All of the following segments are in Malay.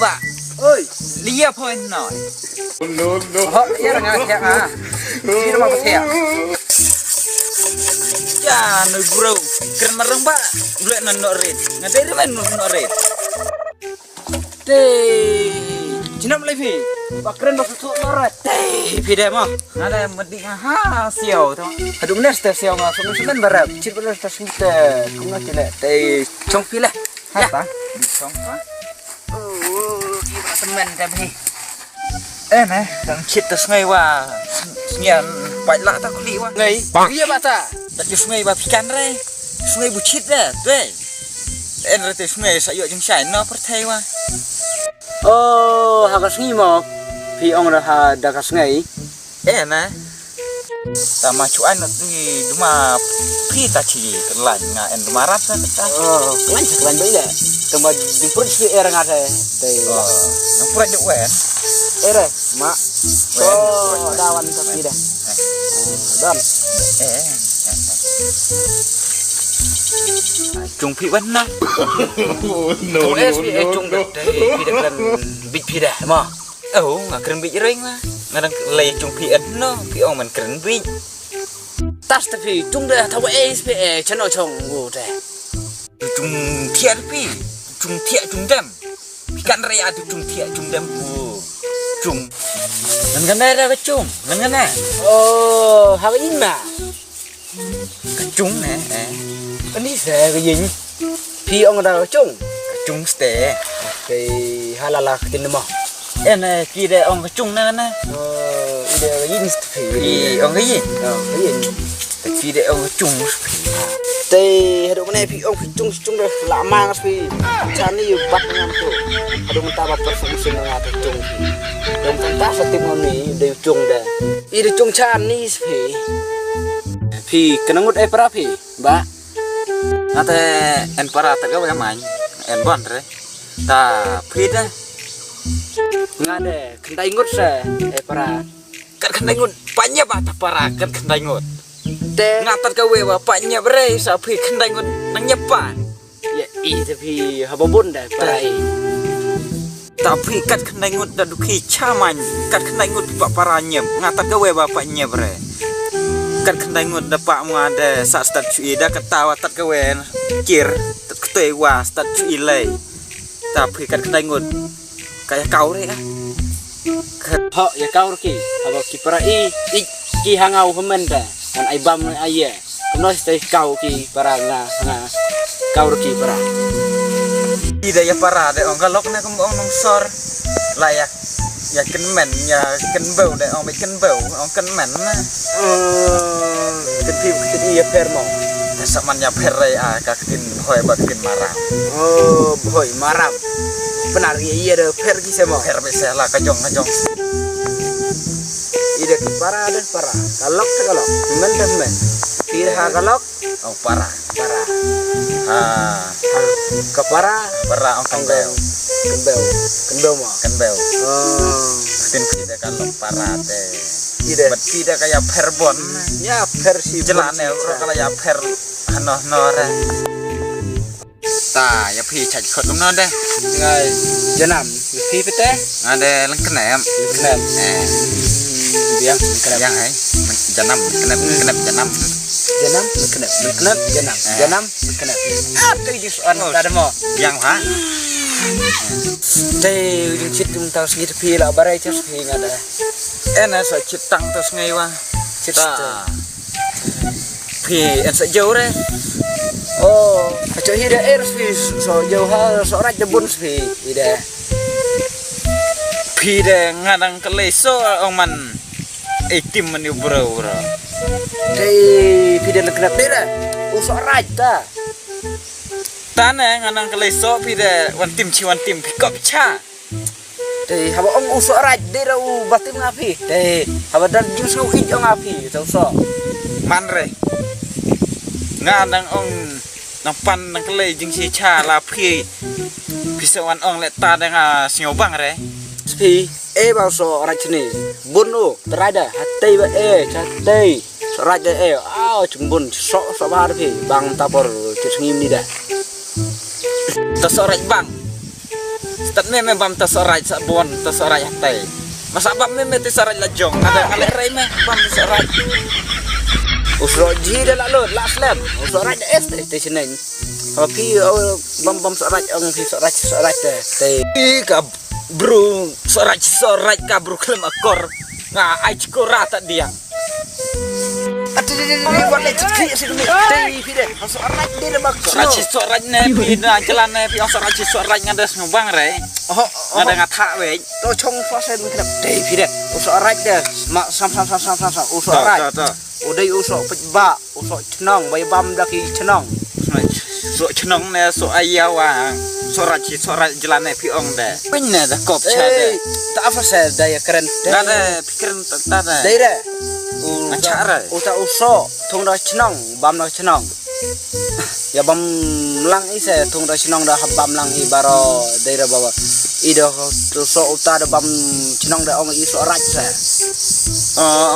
Pak. Oi, dia poin noi. No. Oh, iya nggak kayak ah. Sini mau pakai ya. Ya, nu bro. Keren mereng Pak. Gue nonorin. Ngaderi main nonorin. Jinam lagi. Pak keren bos tuh noret. Pide mah. Ada mending siau tuh. Aduh bener siau nggak sumen berap. Cip bener kita. Kuma tidak. Cong pilih. Apa? Cong apa? Temen tapi nah đang chết tới ngày qua nhà bạch lạ ta có đi qua ngày iya bà ta đặt cho ngày bà pikan re ngày bu chết ra tuh rồi tới ngày sẽ dựa trong sải nó phát thay qua hakas ngi mo pi ong ra dakas ngai nah ta ma cuan ni cuma pi ta ci lain nga en marat ta kelan beda tempat jemput si era ngade yang pura de wen era mak dawan ta tidak dan chung pi wen na No. chung de pi de kan big pi dah ma nggak keren big ring lah ngadang lay chung pi en no pi ong man keren big tas tapi chung de tahu SPE channel chong ngu de chung thiệt pi chung thiệt chung dem pikan raya tu chung thiệt chung dem chung ngan ada ke chung ngan hal ini mà ke chung nè ini saya cái gì pi ông ra chung chung ste cái halala tin mà en ki de ong ke chung na ide cái gì pi ong cái gì cái gì ki de ong chung tây hado mana pi ong chung dah lama ngas pi cani yu bat ngam tu hado menta ba perfungsi ngat chung dom tanta satim ngoni de chung dah ide chung cani pi kenangut pra pi ba ngate en para ta ga main en bon re ta pi dah ngade kendai ngut se pra kan kendai ngut panya ba ta para kan kendai ngut te ngatat ka we bapaknya bre sapi kendai ngut nang nyepan ya tapi habobun dah para tapi kat kendai ngut da duki chaman kat kendai ngut pak paranya ngatat ka we bapaknya bre kat kendai ngut da pak mu ada sa stat cui da ketawa tat ka we kir tat ketewa stat cui lei tapi kat kendai ngut kayak kau re ho ya kau ki habo ki para ki hangau hemen dah kan aibam aye kono stay kau ki para nga kau ki para ida ya para de ong galok na kum ong sor layak ya ken men ya ken bau de ong be ken bau ong ken men na ken iya permo saman ya perre ka ken hoy ba ken maram boy maram benar iya de per ki semo per be sela kajong ida para galok men pirha galok para kepara ong kembel mo tin kita kalau para te ida tidak kayak perbon ya versi jelane kalau ya per nore ta ya pi chạch khot lum non de ngai janam pi pete ada lengkenem biang yang hai janam kenep janam janam kenep apa itu soal ada mo yang ha teh ujung citum tahu segitu pi lah barai cas pi ngada ena so ciptang tos ngai wa cita pi en sa jauh re aco hida pi so jauh so raj debun pi ida Pide ngadang keleso ong man tim man yu bro. Dei pide nak kenap dera. Usok raj ta. Tane ngadang keleso pide wan tim pikop cha. Dei haba ong usok raj dera u batim ngapi. Dei haba dan jus u ij ong ngapi tau so. Manre. Ngadang ong nampan nang kele jing si cha la phi. Bisa wan ong let ta dang siobang re. Spi bao so raj ni. Bunu terada hatei ba chatei. So raj cumbun sok ba phi bang tabor cengim ni dah. Tasoraj bang. Stat me bam tasoraj sabon tasoraj hatei. Masa bam me tasoraj lajong ada ale rei me bam tasoraj. Usro ji dah lalu last lap. Usro raj station ni. Tapi bam soraj ong pi soraj teh. Ka bro soraj ka bro klem akor. Nga ai cikora tak dia. Ini buat lecet kriya sih demi. Tei pide. Soraj dia bak. Soraj ne pi na jalan ne pi soraj ngada bang re. Ngada ngata we. To chong fasen kenap. Tei pide. Soraj dia sam. Soraj. Udah usok pejba, usok cenong, bayi bam daki cenong. So cenong ne so ayawa. Soraj jalan ne pi ong de. Pinne dah kop cha de. Tak apa saya daya keren. Ada pikiran tak ada. Daya. Acara. Uta usok, tung dah cenong, bam dah cenong. Ya bam lang ise, tung dah cenong dah bam lang i baro daya bawa. Ido usok uta dah bam cenong dah ong iso raj sa.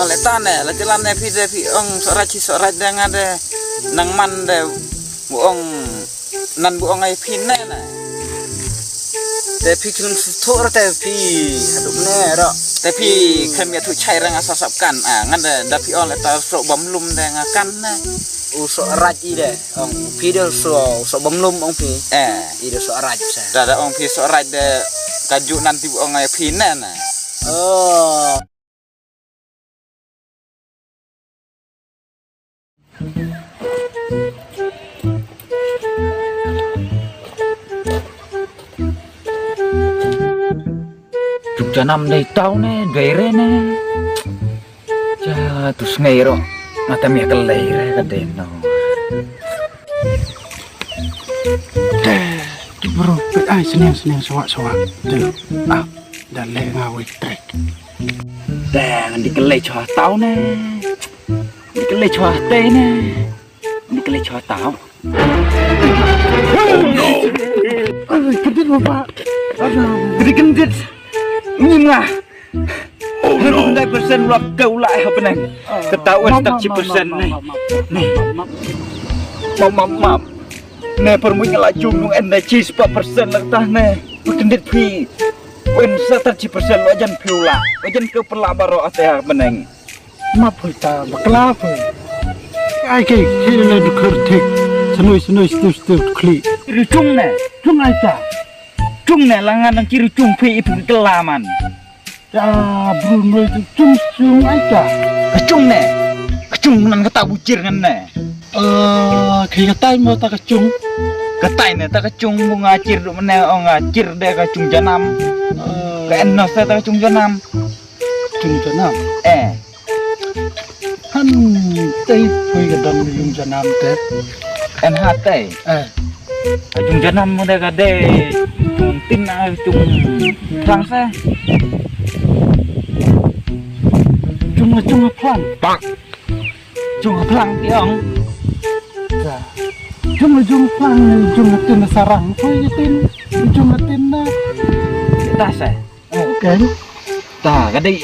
Oleh tanah, lah jalan ne pi ong soraj dah ngade nang man de buong nan buong ai pinne na. Tapi kelem sutor tapi aduh ne ro. Tapi kami tu cai rang asasapkan ngade dapi oleh ta sok bamlum de ngakan na. Usok raj ide ong pi de so bamlum ong pi. Ide so raj sa. Dada ong pi sok raj de kaju nanti buong ai pinne na. Oh. Janam dai tau ne gaire ne ja tu sngairo mata mi kalaire ka deno bro ai seneng sawak tu dan le ngawi trek dan di kelai chua tau ne di kelai chua te ne di kelai chua tau kedit bapak gendit Ngimah. Oh no. 100% luak kau lại apa neng? Ketahuan tak 10% nih. Nih. Mam. Nih permunya lah cung energi 10% lah tah nih. Kendit pi. Wen 10% lo ajan piula. Ajan ke pelabaro ateh beneng. Map kita bakla apa? Ai ke kira du kertik. Senoi stu kli. Cung nih. Cung aja. Cung nih langan nang kiri cung pi ibu kelaman. Ya Bruno itu cung aja. Kecung nih. Kecung nan kata bucir ngan nih. Kayak tai mau tak kecung. Ketai nih tak kecung bunga cir duk meneh ngacir deh kecung janam. Ke enos tak kecung janam. Cung janam. Han tai pui ke dan cung janam teh. NHT. Kecung janam mudah kade. Cung tin cung trangsa. Cung pelang. Bang. Cung pelang tiang. Cung pelang, cung tin sarang. Pui tin, cung tin na. Tas Oke. Ta kade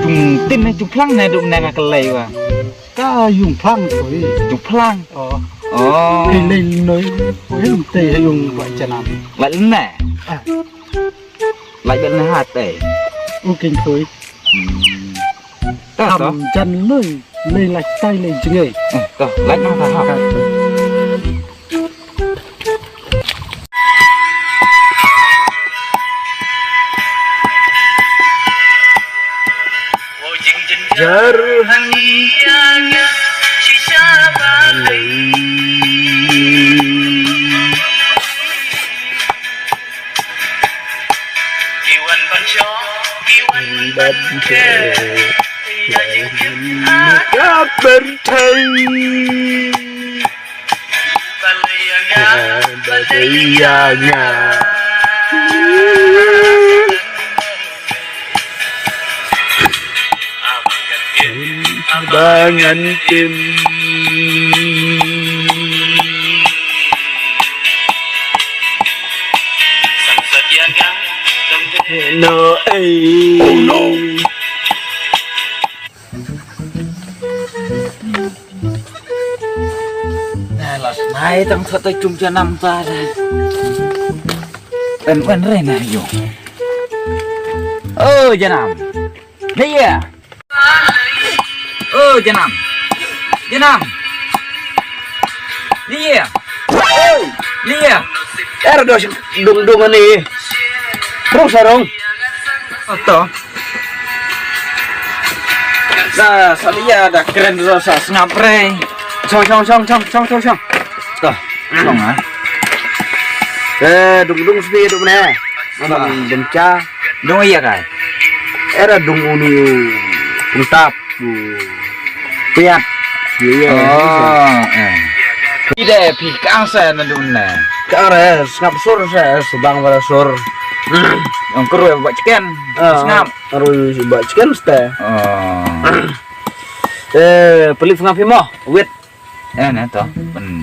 cung tin cung pelang nih duk nang kelai wa. Ka yung pelang pui. Cung pelang. Oh. Oh. Lên nơi pui lum teh yung buat janam. Lại lên nè. Lại bên HT. Mungkin pui. Đó. Thầm chân nơi lên lạch tay lên chừng ấy. Đó, lại nó thật học. Jarhan kabar baliangnya bangan tim no oh no last night tang thoát tới chung cho năm ta đây bên rê này vô cho năm đây à cho năm đi à đi à Era dong ani. Terus sarong. atau nah saya ada keren rasa ngapre Xong. tuh xong hả Dung spi dum nè. Nó benca. đúng iya kai Era dung uni puntap. Piat. Iya. Ide pikang saya nadun na Kare ngap sur sa subang wala sur. ang kuru buat chicken ngap Aru ba chicken ste. oh Pelif ngapi mo. Wait. nè to mình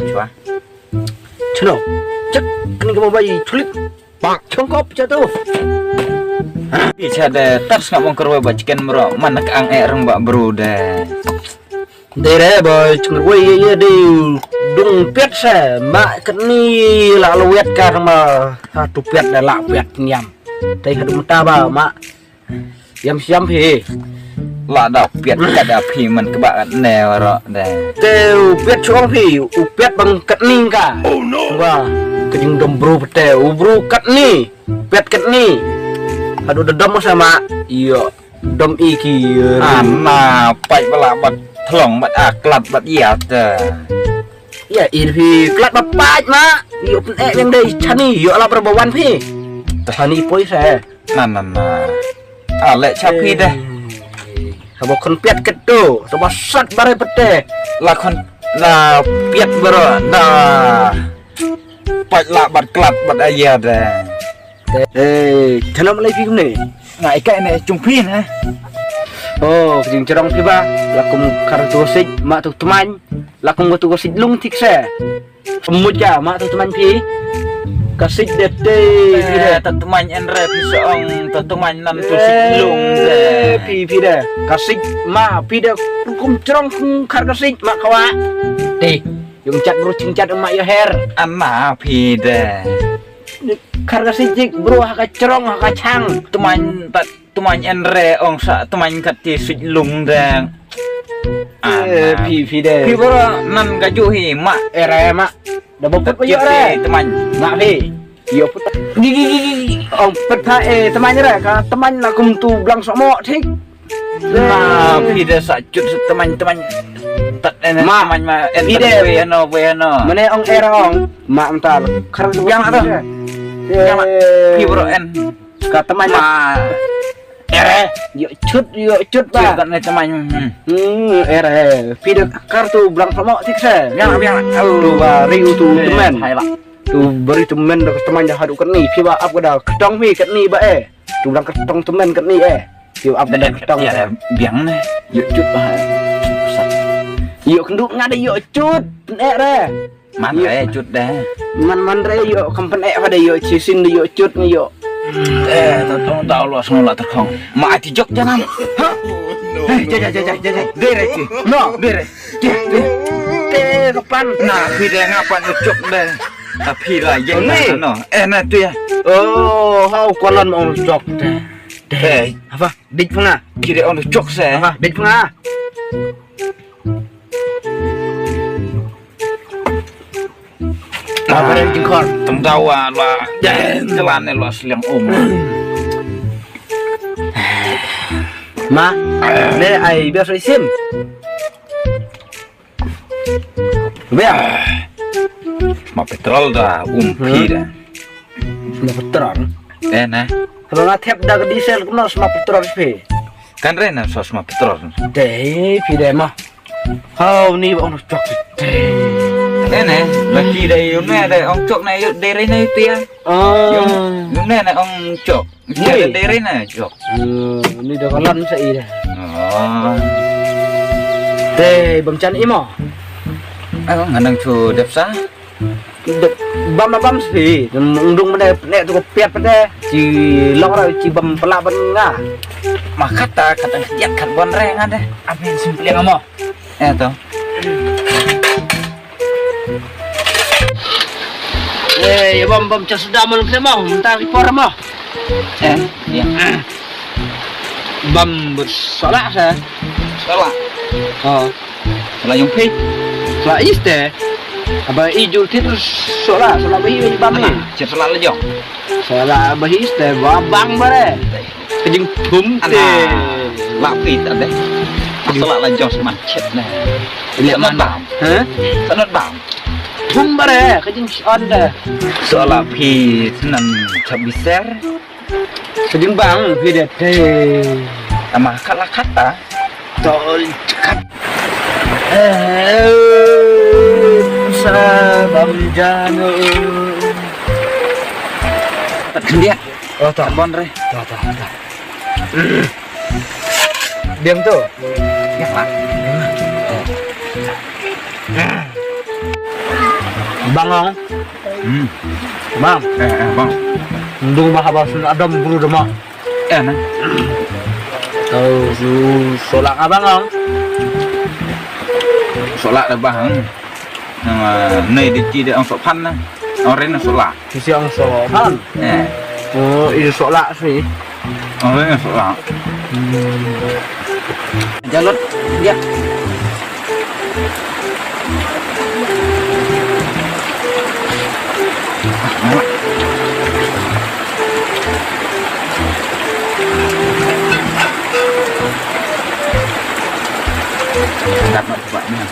chua Chno. Cek kini kamu bayi culik. Pak congkop jatuh. bisa deh terus ngap ang kuru buat chicken bro mana ang reng bak bro deh Dere boy cengwe ye di dung pet sa ma keni la luet karma hatu pet da la pet nyam. Tei hadu mata ba ma. Yam siam phi. là đọc việt cả đọc thì mình các bạn nèo rồi đây Teu pet chong phi u pet bang keni ka. Oh no. Wa kejing dom bro pete u bro keni. Pet keni. Hadu dedom sama iyo dom iki. mà phải là bật thòng bật lặt bật dẹt Ya ini kelat bapak mak. Yo pun yang dari chani yo ala perbawan pi. Chani poi saya. nah lệ cha phi đây Sabo kon piat kedo, sabo sat bare pete. là con là biết bro là phải là bật lặt bật dẹt Chanam lagi pi ni. ngại cái này trung phi nè Oh, kejing cerong pi ba. Lakum kartu sik mak tu teman. Lakum tu sik lung tik se. Semut ja mak tu teman pi. Kasih dete temanendre pisong teman nan tu silung deh pi deh. Kasih ma pi deh kum cerong kar kasih mak kawa. Teh, yung cat bro cingcat emak yo her. anak phi deh Kar kasih jik bro haka cerong haka cang. temanendre ong sa teman kati silung deh Pi deh. phi bro nan gajuhi mak Era mak. Dah bopet yo re. teman Mak pi. Yo put. Gigi. Ong peta temannya re ka teman lakum tu blang sok thik. nah phi deh sacut teman-teman Ma, teman ma phi deh. Bueno Mana ong era ong mak entar. Kar Yang ada. Yang phi bro en ka teman ma ere yo cut ba. kan teman Ere pi de kartu blang sok thik se. yang Tu ba riu tu teman. hay lah Tu beri teman dak teman dah hadu keni pi ba ap dah ketong pi keni ba Tu blang ketong teman keni Yo ap dah ketong. ya biang nih Yo cut ba. Yo kenduk ngade yo cut ere. mana cut deh Man re yo kampen pada yo cisin yo cut yo. tahu lo semua terkong ma ati jok jangan jajah dere ci No, dere kapan? nah pi deh ngapan jok deh tapi lah yang no nah tu ya Oh, hau kolon mau cok. apa Dik pengah. kira on jok saya Apa? Dik pengah. Apa yang jengkol? temdawa lah jalan lo seliang Ma, ne ai biasa sim. Biar. ma petrol dah pi dah Sudah veteran. Nah. Kalau ngatep dah ke diesel kena semua petrol sih. Kan rena sos ma petron. Deh, pide mah. Kau ni orang cok deh. Nah, lagi dari yuna ada ong cok na yuk dari na itu ya. Yuna na ong cok. Ada dari na cok. Ni dah kalan saya dah. Oh. Deh, bamcan imo. Aku nganang cu depsa. Bam sih, undung mana nek tu kopiat pada ci lorau ci bam pelak benga. Mah kata kiat kat bon reng ada. Amin simple ngamo. To. Ya bam cas sudah mau kita mau, minta report mau. Ya. Bam bersolak saya. Salah. Oh, Salah yung pi. solak iste. Apa ijul terus solak bahi bam ni. Cep salah lejong. Solak bahi iste, babang bare. Kejing bum te. Lapi tak deh. Salah lejong semacet nah. Lihat mana? Hah? Sanot bang. Bum bare, kejing on dah. Salah pi senan cabiser. Kejing bang, dia teh. Sama kala kata. Tol cekat. Sabam jano. Dia. Oh tak. Bon re. Tak. Diam tu. Ya pak. Bangong. Bang. Bang. Ndung bahaba sun adam bulu dema. Nah. Tahu su solak abangong. Solak dah bang. Nama nay di ci dia ang sopan nah. Orang solak. Sisi ang sopan. Oh, ini solak sih. Orang solak. Jalur dia. Dapat buatnya.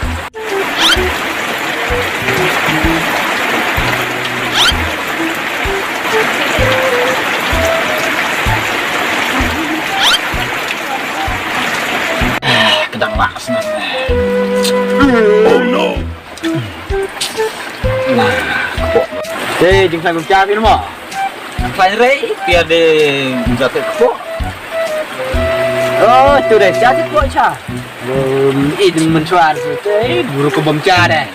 Kedang laks nah. Oh no. Nah, kok. Jeng saya mencari nama. Lain rei biar de jatuh kok. Oh, tu dah jadi kok cha. Ini mencuar tu, buru ke bamca dah.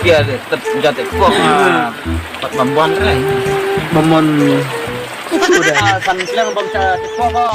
Biar tetap jatuh kok. Pat mambuan rei. Memon sudah kan sila bamca kok.